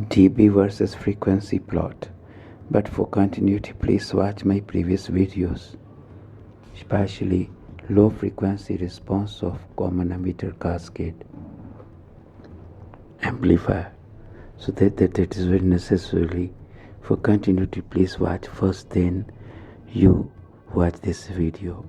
dB versus frequency plot. But for continuity, please watch my previous videos, especially low frequency response of common emitter cascade amplifier. So that it is very necessary for continuity. Please watch first, then you watch this video.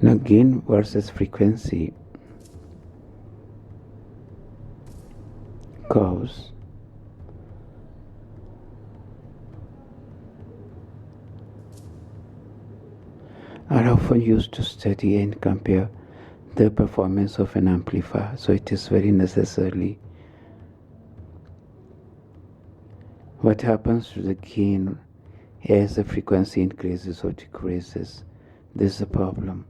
Now gain versus frequency curves are often used to study and compare the performance of an amplifier. So it is very necessary what happens to the gain as the frequency increases or decreases. This is a problem,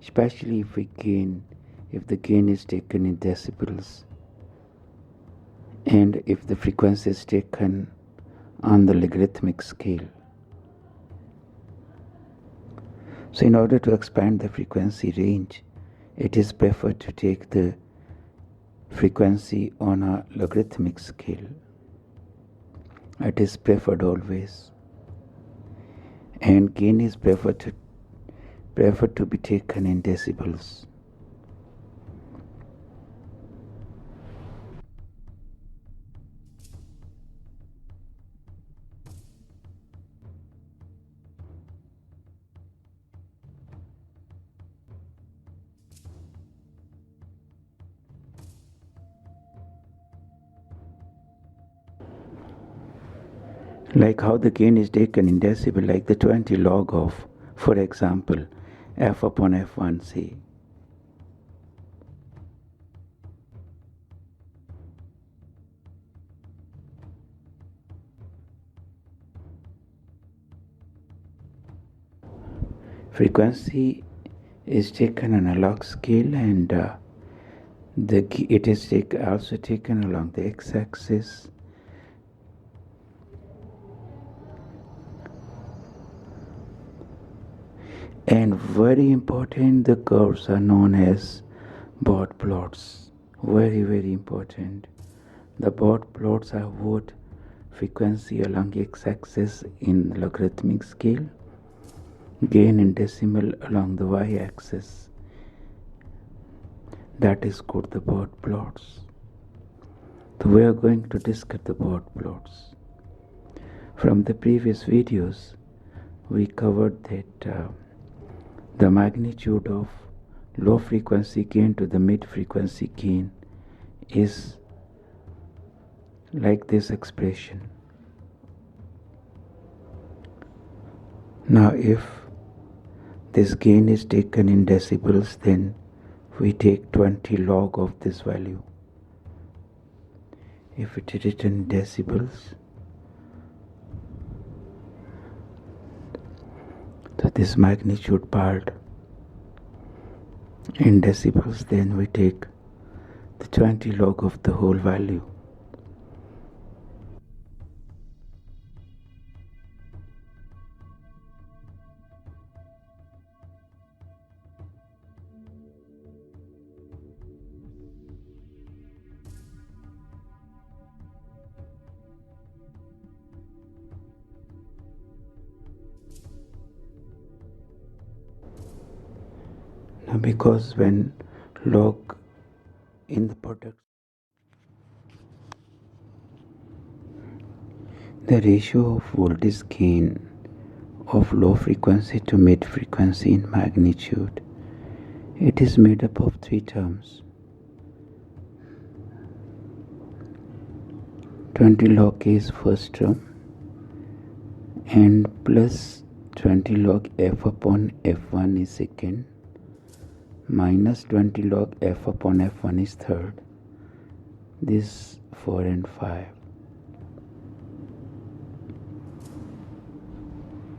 especially if the gain is taken in decibels and if the frequency is taken on the logarithmic scale. So in order to expand the frequency range, it is preferred to take the frequency on a logarithmic scale. It is preferred always, and gain is preferred to be taken in decibels. Like how the gain is taken in decibel, like the 20 log of, for example, f upon f1c. Frequency is taken on a log scale, and it is also taken along the x-axis. And very important, the curves are known as Bode plots. Very, very important. The Bode plots are what frequency along x-axis in logarithmic scale, gain in decimal along the y-axis. That is called the Bode plots. So we are going to discuss the Bode plots. From the previous videos, we covered that the magnitude of low frequency gain to the mid frequency gain is like this expression. Now if this gain is taken in decibels, then we take 20 log of this value. If it is written in decibels, so this magnitude part in decibels, then we take the 20 log of the whole value. Now because when log in the product, the ratio of voltage gain of low frequency to mid frequency in magnitude, it is made up of three terms. 20 log k is first term, and plus 20 log f upon f1 is second, minus 20 log f upon f1 is third. This 4 and 5.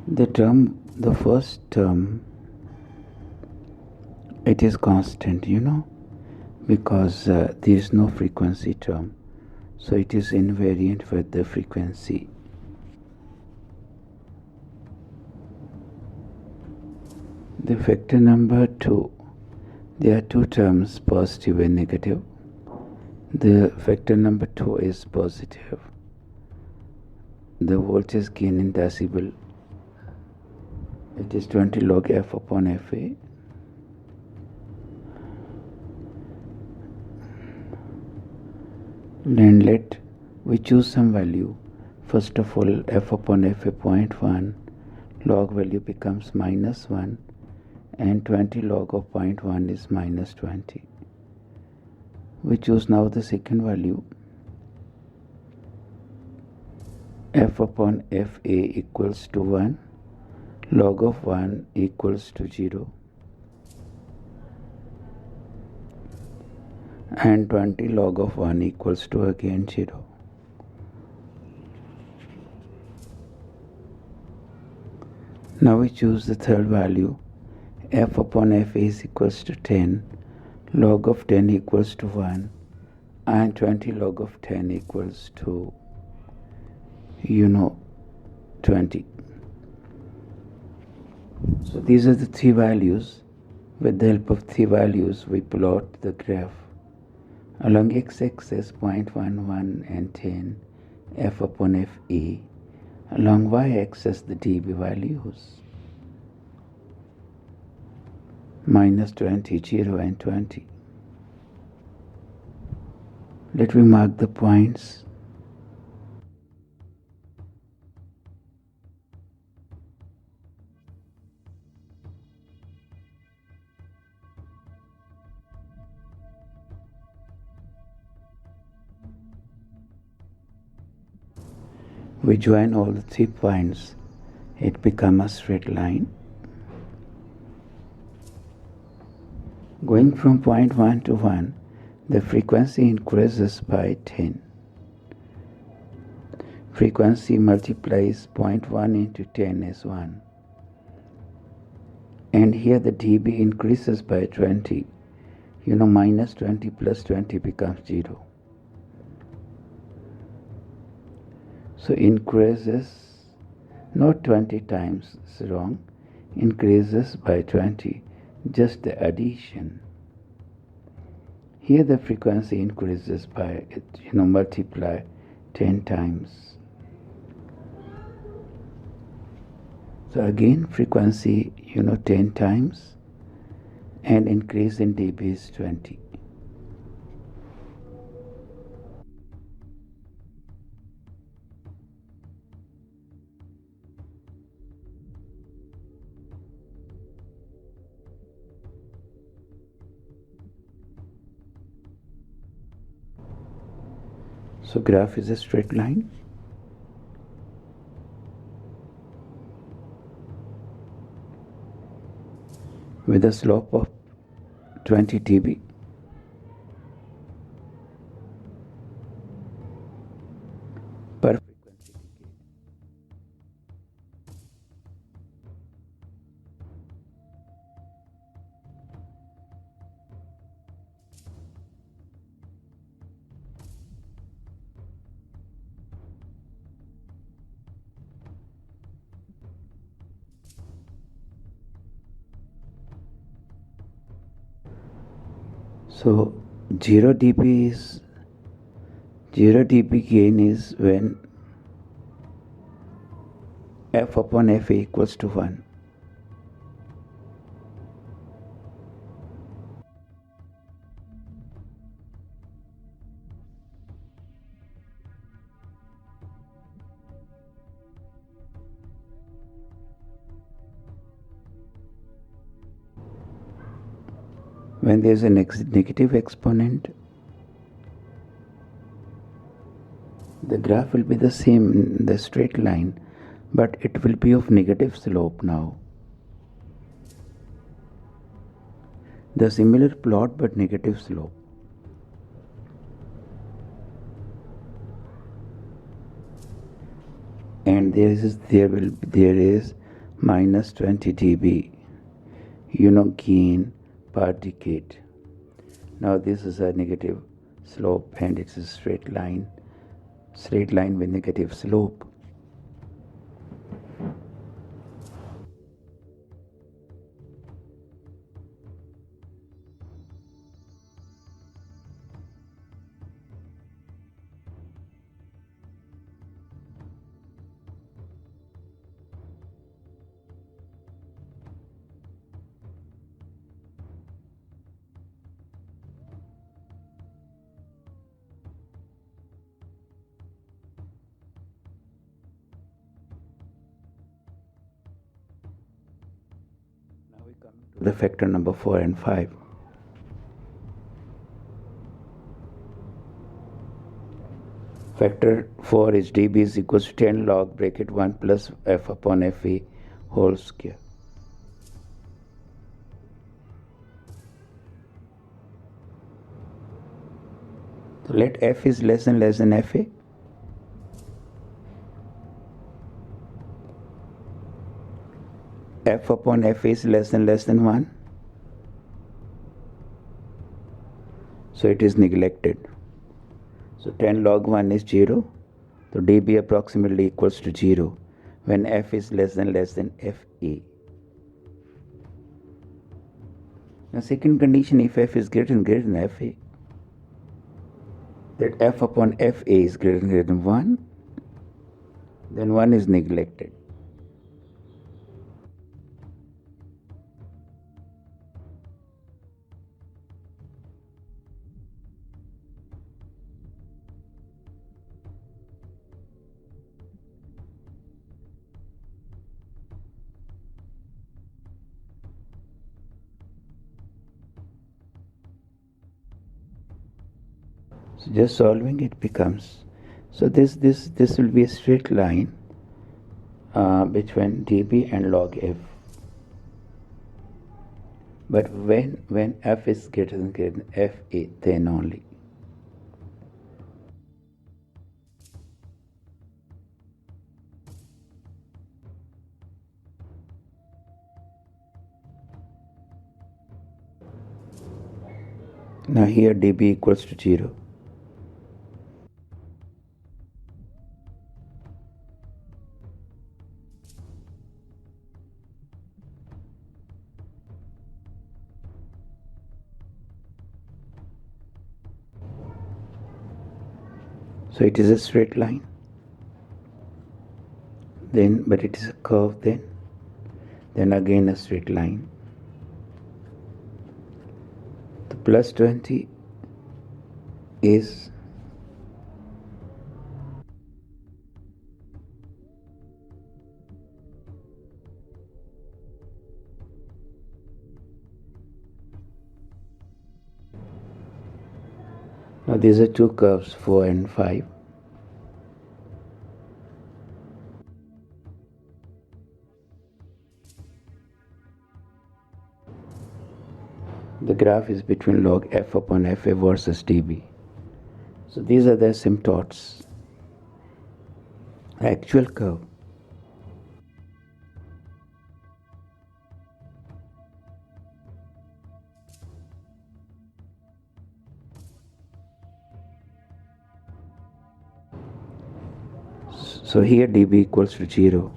The first term, it is constant, because there is no frequency term, so it is invariant with the frequency. The factor number 2, there are two terms, positive and negative. The factor number 2 is positive. The voltage gain in decibel, it is 20 log f upon fa. Then let we choose some value. First of all, f upon fa 0.1, log value becomes minus 1, and 20 log of 0.1 is minus 20. We choose now the second value. F upon fa equals to 1, log of 1 equals to 0, and 20 log of 1 equals to again 0. Now we choose the third value. F upon fa is equals to 10, log of 10 equals to 1, and 20 log of 10 equals to 20. So these are the three values. With the help of three values, we plot the graph. Along x-axis 0.11 and 10, f upon fa. Along y-axis the dB values. Minus 20, 0 and 20. Let me mark the points. We join all the 3 points. It becomes a straight line. Going from point 1 to 1, the frequency increases by 10. Frequency multiplies 0.1 into 10 is 1. And here the dB increases by 20. Minus 20 plus 20 becomes 0. So increases, not 20 times, it's wrong, increases by 20, just the addition. Here the frequency increases by, multiply 10 times. So again frequency, 10 times, and increase in dB is 20. So graph is a straight line. With a slope of 20 dB. Per frequency decay. So 0 dB gain is when f upon fa equals to 1. When there is a negative exponent, The graph will be the same, the straight line, but it will be of negative slope now. The similar plot but negative slope. And there is minus 20 dB gain per decade. Now this is a negative slope and it's a straight line with negative slope. Now we come to the factor number 4 and 5. Factor 4 is dB is equals to 10 log bracket 1 plus f upon fa whole square. So let f is less than fa. F upon fa is less than 1. So it is neglected. So 10 log 1 is 0. So dB approximately equals to 0 when f is less than fa. Now second condition, if f is greater than fa, that f upon fa is greater than 1, then 1 is neglected. So just solving it becomes, so this will be a straight line between dB and log f. But when f is greater than fa, then only. Now here dB equals to 0. So it is a straight line. But it is a curve then again a straight line. The plus 20 is now these are two curves, 4 and 5. The graph is between log f upon fa versus dB. So these are the asymptotes. Actual curve. So here dB equals to 0.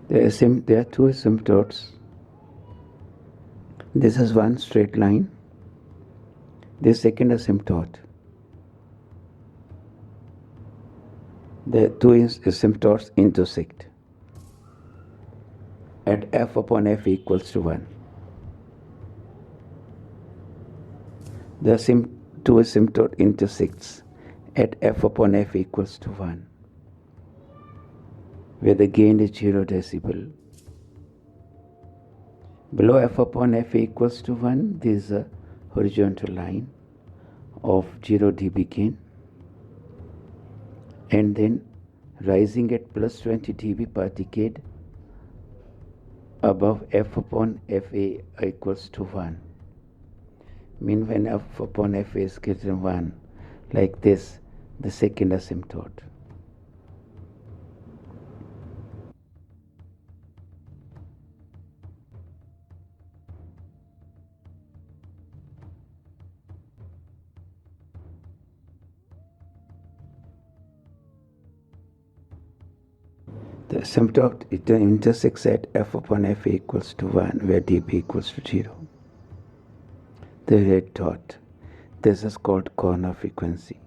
There are two asymptotes. This is one straight line. This second asymptote. The two asymptotes intersect. at f upon f equals to 1. The two asymptote intersects at f upon f equals to 1, where the gain is 0 decibel. Below f upon f equals to 1, there is a horizontal line of 0 dB gain, and then rising at plus 20 dB per decade above f upon fa equals to 1. Mean when f upon fa is greater than 1, like this, the second asymptote. The asymptote intersects at f upon f equals to 1, where dB equals to 0. The red dot, this is called corner frequency.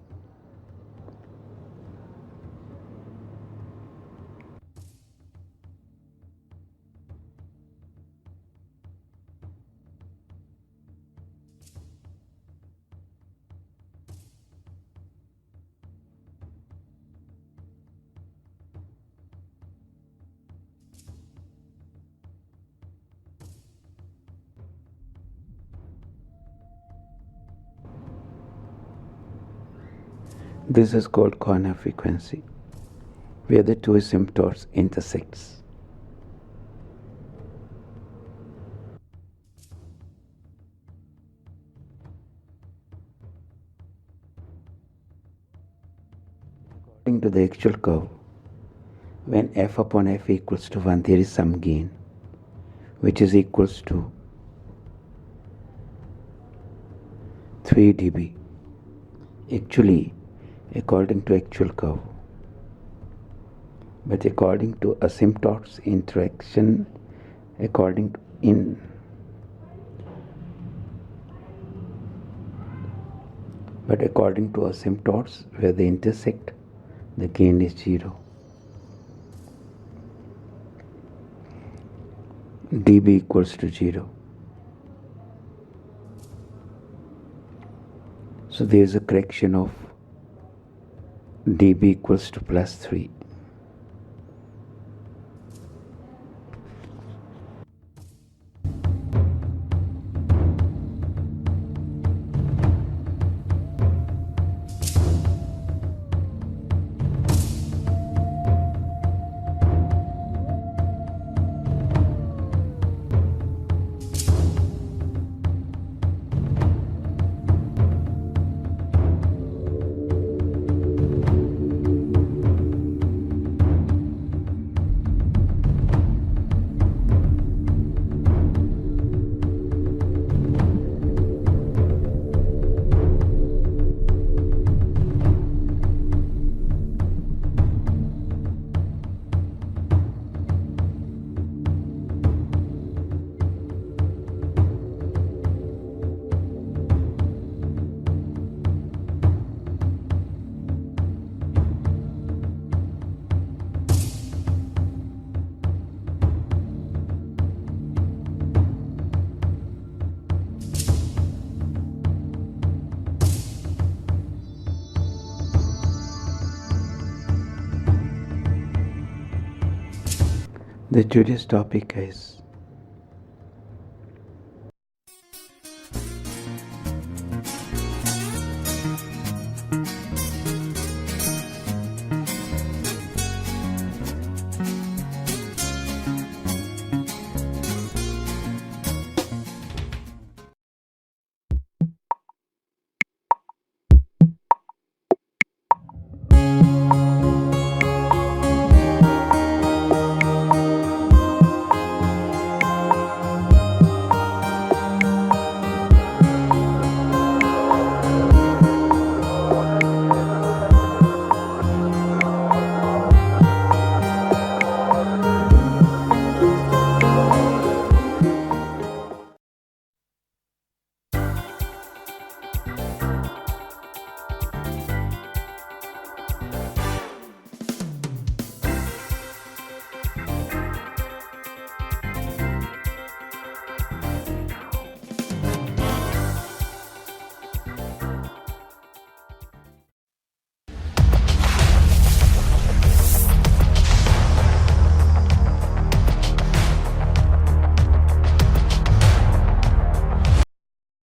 This is called corner frequency, where the two asymptotes intersects. According to the actual curve, when f upon f equals to 1, there is some gain, which is equals to 3 dB. Actually, according to actual curve, but according to asymptotes interaction, but according to asymptotes where they intersect, the gain is 0. dB equals to 0. So there is a correction of dB equals to plus 3. The today's topic is